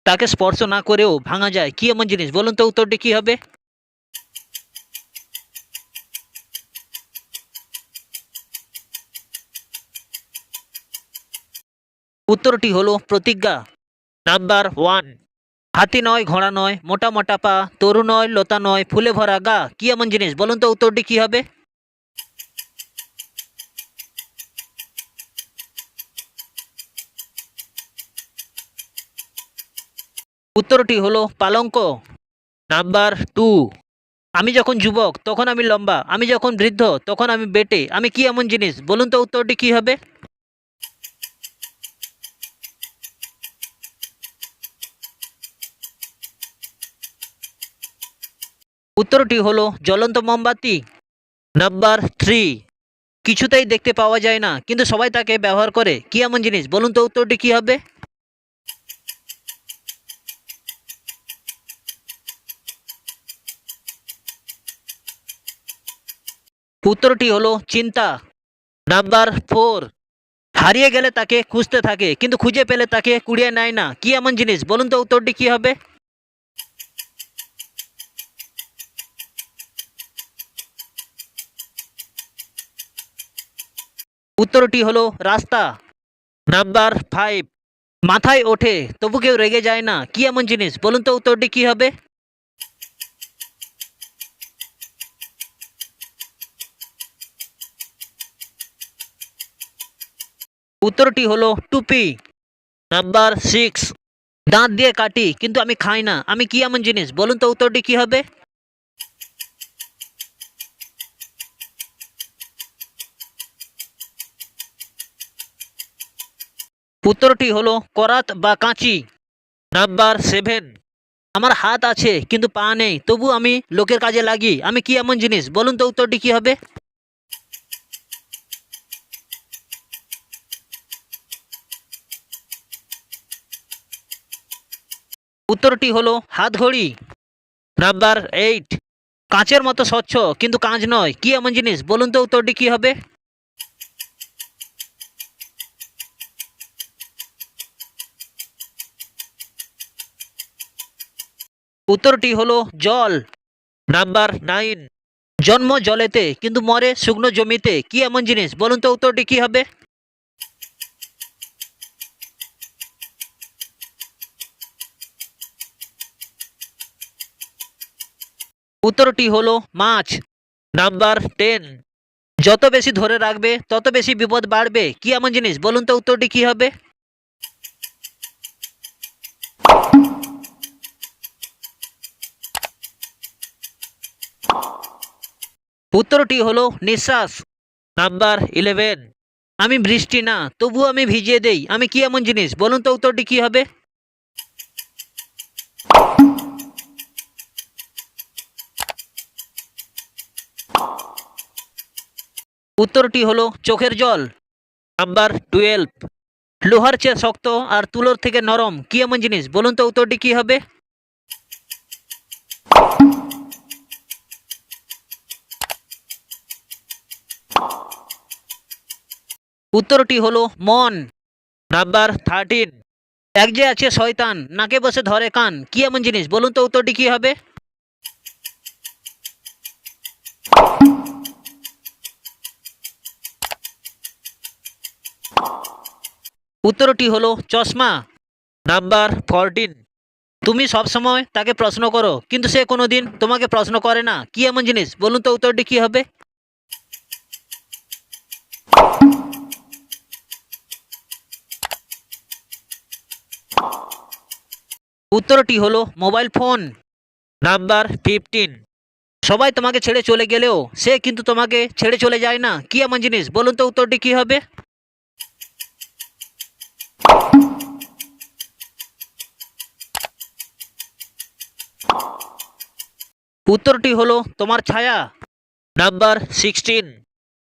তাকে স্পর্শ না করেও ভাঙা যায় কি এমন জিনিস? বলুন তো উত্তরটি কি হবে? উত্তরটি হলো প্রতিজ্ঞা। Number one. হাতি নয়, ঘোড়া নয়, মোটা মোটা পা, তরু নয়, লতা নয়, ফুলে ভরা গা, কি এমন জিনিস? বলুন তো উত্তরটি কি হবে? উত্তরটি হলো পালঙ্ক। Number two. আমি যখন যুবক তখন আমি লম্বা, আমি যখন বৃদ্ধ তখন আমি বেটে, আমি কি এমন জিনিস? বলুন তো উত্তরটি কি হবে? উত্তরটি হলো জ্বলন্ত মোমবাতি। Number three. কিছুতেই দেখতে পাওয়া যায় না কিন্তু সবাই তাকে ব্যবহার করে, কি এমন জিনিস? বলুন তো উত্তরটি কি হবে? উত্তরটি হলো চিন্তা। Number four. হারিয়ে গেলে তাকে খুঁজতে থাকে কিন্তু খুঁজে পেলে তাকে কুড়িয়ে নেয় না, কি এমন জিনিস? বলুন তো উত্তরটি কি হবে? উত্তরটি হলো রাস্তা। Number five. মাথায় ওঠে তবু কেউ রেগে যায় না, কি এমন জিনিস? বলুন তো উত্তরটি কি হবে? উত্তরটি হলো টুপি। Number six. দাঁত দিয়ে কাটি কিন্তু আমি খাই না, আমি কি এমন জিনিস? বলুন তো উত্তরটি কি হবে? উত্তরটি হলো করাত বা কাঁচি। Number seven. আমার হাত আছে কিন্তু পা নেই তবু আমি লোকের কাজে লাগি, আমি কি এমন জিনিস? বলুন তো উত্তরটি কি হবে? উত্তরটি হলো হাত ঘড়ি। Number eight. কাঁচের মতো স্বচ্ছ কিন্তু কাঁচ নয়, কি এমন জিনিস? বলুন তো উত্তরটি কি হবে? উত্তরটি হলো জল। Number nine. জন্ম জলেতে কিন্তু মরে শুকনো জমিতে, কি এমন জিনিস? বলুন তো উত্তরটি কি হবে? উত্তরটি হলো মাছ। Number ten. যত বেশি ধরে রাখবে তত বেশি বিপদ বাড়বে, কি এমন জিনিস? বলুন তো উত্তরটি কি হবে? উত্তরটি হলো নিঃশ্বাস। Number eleven. আমি বৃষ্টি না তবুও আমি ভিজিয়ে দেই, আমি কি এমন জিনিস? বলুন তো উত্তরটি কি হবে? উত্তরটি হলো চোখের জল। Number twelve. লোহার চেয়ে শক্ত আর তুলোর থেকে নরম, কি এমন জিনিস? বলুন তো উত্তরটি কি হবে? উত্তরটি হলো মন। Number thirteen. এক যে আছে শয়তান নাকে বসে ধরে কান, কি এমন জিনিস? বলুন তো উত্তরটি কি হবে? উত্তরটি হলো চশমা। Number fourteen. তুমি সবসময় তাকে প্রশ্ন করো কিন্তু সে কোনোদিন তোমাকে প্রশ্ন করে না, কি এমন জিনিস? বলুন তো উত্তরটি কি হবে? উত্তরটি হলো মোবাইল ফোন। Number fifteen. সবাই তোমাকে ছেড়ে চলে গেলেও সে কিন্তু তোমাকে ছেড়ে চলে যায় না, কি এমন জিনিস? বলুন তো উত্তরটি কি হবে? উত্তরটি হলো তোমার ছায়া। Number sixteen.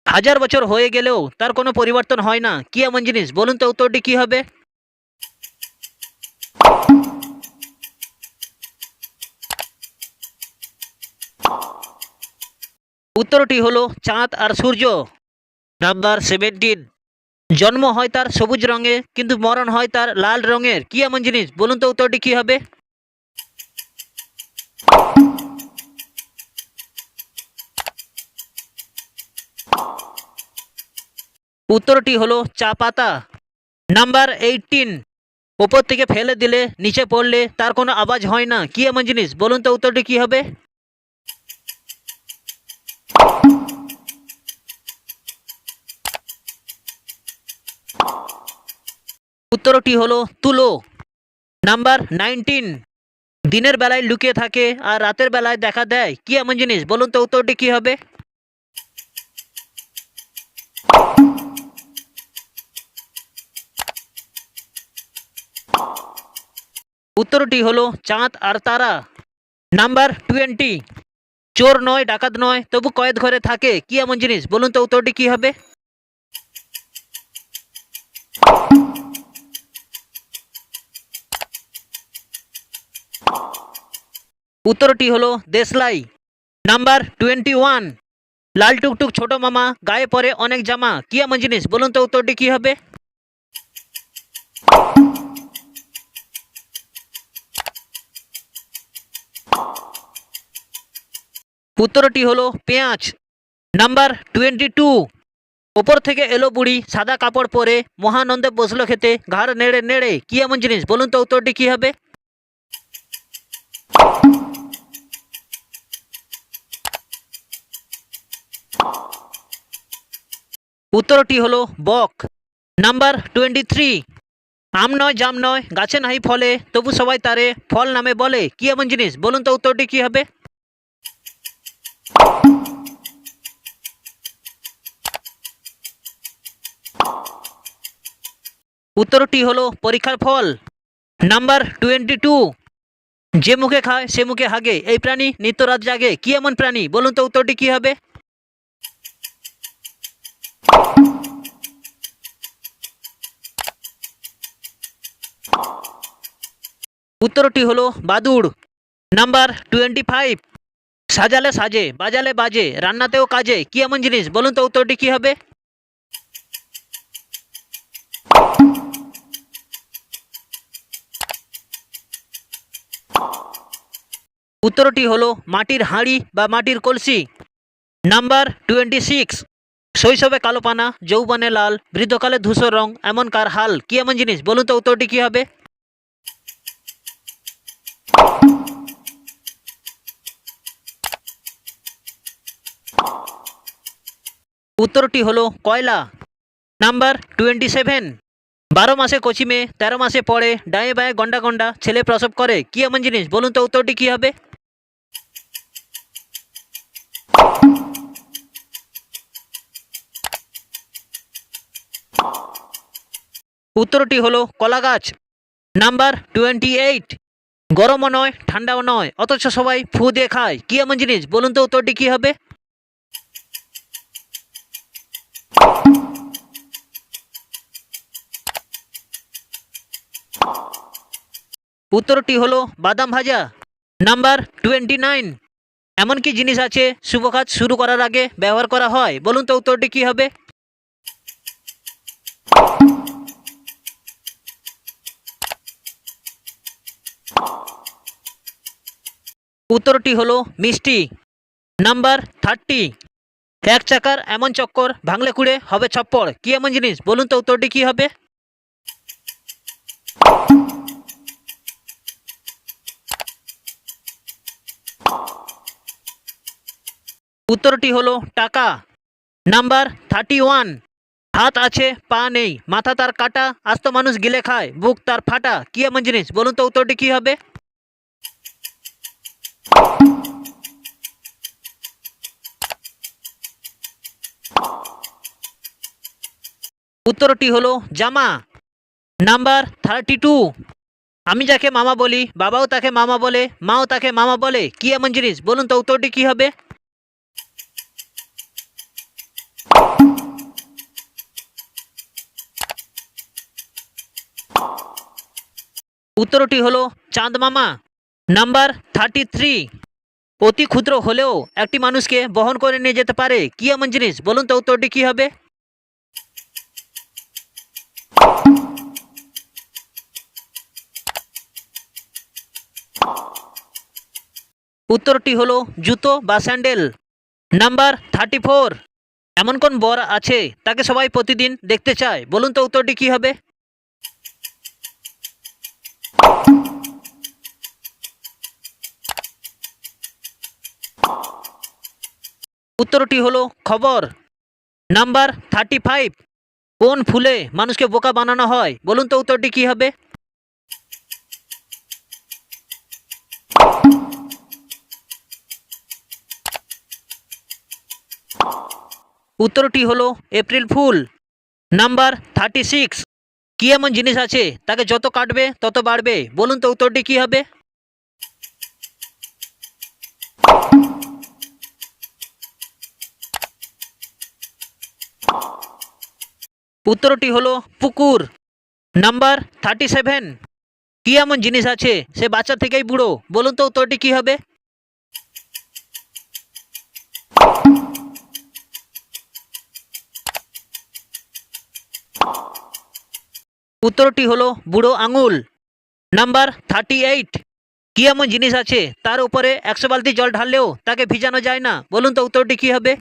হাজার বছর হয়ে গেলেও তার কোনো পরিবর্তন হয় না, কি এমন জিনিস? বলুন তো উত্তরটি কি হবে? উত্তরটি হলো চাঁদ আর সূর্য। Number seventeen. জন্ম হয় তার সবুজ রঙে কিন্তু মরণ হয় তার লাল রঙের, কি এমন জিনিস? বলুন তো উত্তরটি কি হবে? উত্তরটি হলো চা পাতা। নাম্বার 18, ওপর থেকে ফেলে দিলে নিচে পড়লে তার কোনো আওয়াজ হয় না, কি এমন জিনিস? বলুন তো উত্তরটি কি হবে? উত্তরটি হলো তুলো। নাম্বার 19, দিনের বেলায় লুকিয়ে থাকে আর রাতের বেলায় দেখা দেয়, কি এমন জিনিস? বলুন তো উত্তরটি কি হবে? উত্তরটি হলো চাঁদ আর তারা। নাম্বার 20, চোর নয় ডাকাত নয় তবু কয়েদ ঘরে থাকে, কি এমন জিনিস? বলুন তো উত্তরটি কি হবে? উত্তরটি হলো দেশলাই। নাম্বার 21, লাল টুকটুক ছোট মামা গায়ে পরে অনেক জামা, কি এমন জিনিস? বলুন তো উত্তরটি কি হবে? উত্তরটি হলো পেঁয়াজ। নাম্বার 22, ওপর থেকে এলো বুড়ি সাদা কাপড় পরে মহানন্দে বসলো খেতে ঘাড় নেড়ে নেড়ে, কি এমন জিনিস? বলুন তো উত্তরটি কি হবে? উত্তরটি হলো বক। নাম্বার 23, আম নয় জাম নয় গাছে নাহি ফলে তবু সবাই তারে ফল নামে বলে, কি এমন জিনিস? বলুন তো উত্তরটি কি হবে? উত্তরটি হলো পরীক্ষার ফল। নাম্বার 22, যে মুখে খায় সে মুখে হাগে এই প্রাণী নিত্য রাত জাগে, কি এমন প্রাণী? বলুন তো উত্তরটি কি হবে? উত্তরটি হলো বাদুড়। নাম্বার 25, সাজালে সাজে বাজালে বাজে রান্নাতেও কাজে, কি এমন জিনিস? বলুন তো উত্তরটি কি হবে? উত্তরটি হলো মাটির হাঁড়ি বা মাটির কলসি। নাম্বার 26, শৈশবে কালো পানা যৌবনে লাল বৃদ্ধকালে ধূসর রং এমন কার হাল, কি এমন জিনিস? বলুন তো উত্তরটি কি হবে? উত্তরটি হলো কয়লা। নাম্বার 27, 12 মাসে কচি মেয়ে 13 মাসে পড়ে ডায়ে বায়ে গন্ডা গন্ডা ছেলে প্রসব করে, কি এমন জিনিস? বলুন তো উত্তরটি কি হবে? উত্তরটি হলো কলা গাছ। নাম্বার 28, গরমও নয় ঠান্ডাও নয় অথচ সবাই ফু দিয়ে খায়, কি এমন জিনিস? বলুন তো উত্তরটি কি হবে? উত্তরটি হলো বাদাম ভাজা। নাম্বার 29, এমন কি জিনিস আছে শুভ কাজ শুরু করার আগে ব্যবহার করা হয়? বলুন তো উত্তরটি কি হবে? উত্তরটি হলো মিষ্টি। নাম্বার 30, এক চাকার এমন চক্কর ভাঙলে কুড়ে হবে ছপ্পড়, কি এমন জিনিস? বলুন তো উত্তরটি কি হবে? উত্তরটি হলো টাকা। নাম্বার 31, হাত আছে পা নেই মাথা তার কাটা আস্ত মানুষ গিলে খায় বুক তার ফাটা, কি এমন জিনিস? বলুন তো উত্তরটি কি হবে? উত্তরটি হলো জামা। নাম্বার 32, আমি যাকে মামা বলি বাবাও তাকে মামা বলে মাও তাকে মামা বলে, কি এমন জিনিস? বলুন তো উত্তরটি কি হবে? উত্তরটি হলো চাঁদ মামা। নাম্বার 33, অতি ক্ষুদ্র হলেও একটি মানুষকে বহন করে নিয়ে যেতে পারে, কি এমন জিনিস? বলুন তো উত্তরটি কি হবে? উত্তরটি হলো জুতো বা স্যান্ডেল। নাম্বার 34, এমন কোন বর আছে তাকে সবাই প্রতিদিন দেখতে চায়? বলুন তো উত্তরটি কি হবে? উত্তরটি হলো খবর। নাম্বার 35, কোন ফুলে মানুষকে বোকা বানানো হয়? বলুন তো উত্তরটি কি হবে? উত্তরটি হলো এপ্রিল ফুল। নাম্বার 36, কি এমন জিনিস আছে তাকে যত কাটবে তত বাড়বে? বলুন তো উত্তরটি কি হবে? উত্তরটি হলো পুকুর। নাম্বার 37, কি এমন জিনিস আছে সে বাচ্চা থেকেই বুড়ো? বলুন তো উত্তরটি কি হবে? উত্তরটি হলো বুড়ো আঙুল। নাম্বার 38, কি এমন জিনিস আছে তার উপরে 100 বালতি জল ঢাললেও তাকে ভিজানো যায় না? বলুন তো উত্তরটি কি হবে?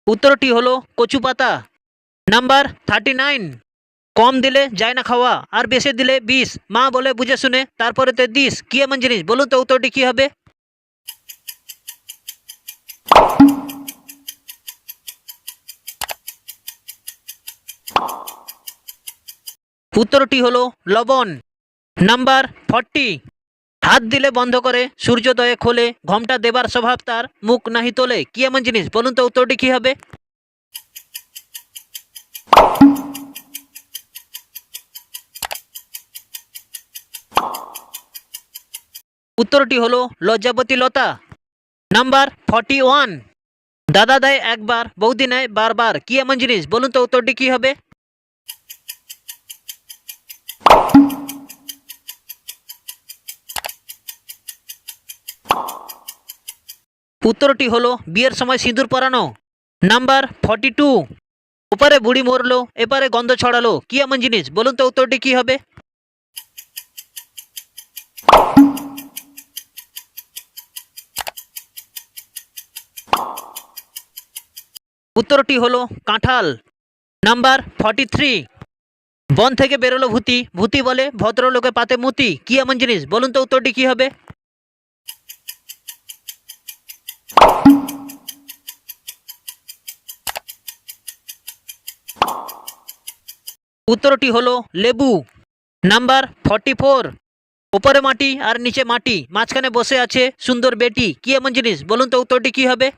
উত্তরটি হলো কচু পাতা। নাম্বার 39, কম দিলে যায় না খাওয়া আর বেশি দিলে বিষ, মা বলে বুঝে শুনে তারপরে তো দিস, কি এমন জিনিস? বলুন তো উত্তরটি কি হবে? উত্তরটি হলো লবণ। নাম্বার 40, হাত দিলে বন্ধ করে সূর্যোদয়ে খোলে, ঘোমটা দেবার স্বভাব তার, মুখ নাহি তোলে, কি এমন জিনিস? বলুন তো উত্তরটি কি হবে? উত্তরটি হলো লজ্জাবতী লতা। নাম্বার 41, দাদা দেয় একবার বৌদি নেয় বারবার, কি এমন জিনিস? বলুন তো উত্তরটি কি হবে? উত্তরটি হলো বিয়ের সময় সিঁদুর পরানো। নাম্বার 42, ওপারে বুড়ি মরলো এপারে গন্ধ ছড়ালো, কি এমন জিনিস? বলুন তো উত্তরটি কি হবে? উত্তরটি হলো কাঁঠাল। নাম্বার 43, বন থেকে বেরোলো ভূতি, ভূতি বলে ভদ্রলোকে পাতে মুতি, কি এমন জিনিস? বলুন তো উত্তরটি কি হবে? উত্তরটি হলো লেবু। নাম্বার 44, ওপরে মাটি আর নিচে মাটি, মাঝখানে বসে আছে সুন্দর বেটি, কি এমন জিনিস? বলুন তো উত্তরটি কি হবে?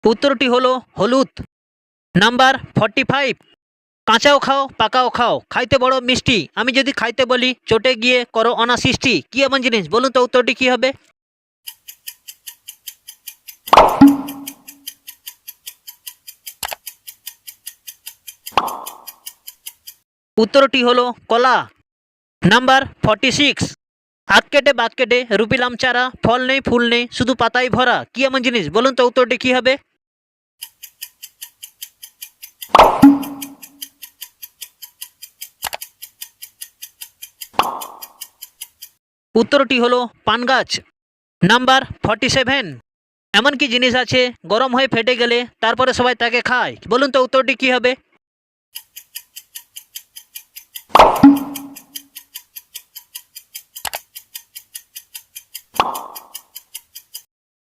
উত্তরটি হলো হলুদ। নাম্বার 45, কাঁচাও খাও পাকাও খাও, খাইতে বড় মিষ্টি, আমি যদি খাইতে বলি চটে গিয়ে করো অনাসৃষ্টি, কি এমন জিনিস? বলুন তো উত্তরটি কি হবে? উত্তরটি হলো কলা। নাম্বার 46, হাত কেটে বাদ কেটে রুপিলাম চারা, ফল নেই ফুল নেই শুধু পাতাই ভরা, কি এমন জিনিস? বলুন তো উত্তরটি কি হবে? উত্তরটি হলো পান গাছ। নাম্বার 47, এমন কি জিনিস আছে গরম হয়ে ফেটে গেলে তারপরে সবাই তাকে খায়? বলুন তো উত্তরটি কি হবে?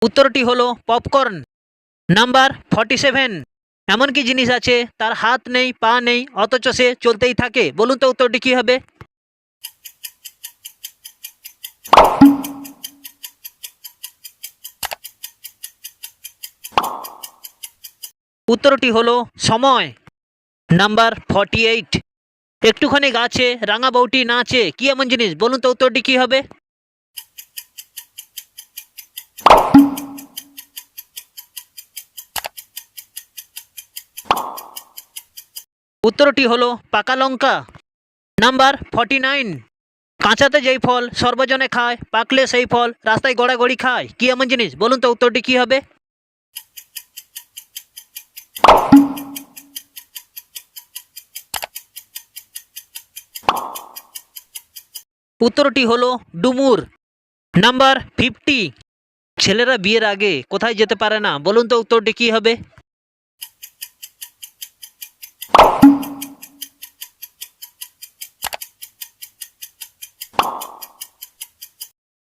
উত্তরটি হলো পপকর্ন। নাম্বার 47, এমন কি জিনিস আছে তার হাত নেই পা নেই অথচ সে চলতেই থাকে? বলুন তো উত্তরটি কি হবে? উত্তরটি হলো সময়। নাম্বার 48, একটুখানি গাছে রাঙা বউটি নাচে, কি এমন জিনিস? বলুন তো উত্তরটি কি হবে? উত্তরটি হলো পাকা লঙ্কা। নাম্বার 49, কাঁচাতে যেই ফল সর্বজনে খায়, পাকলে সেই ফল রাস্তায় গড়াগড়ি খায়, কি এমন জিনিস? বলুন তো উত্তরটি কি হবে? উত্তরটি হলো ডুমুর। নাম্বার 50। ছেলেরা বিয়ের আগে কোথায় যেতে পারে না? বলুন তো উত্তরটি কি হবে?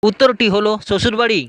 উত্তরটি হলো শ্বশুরবাড়ি।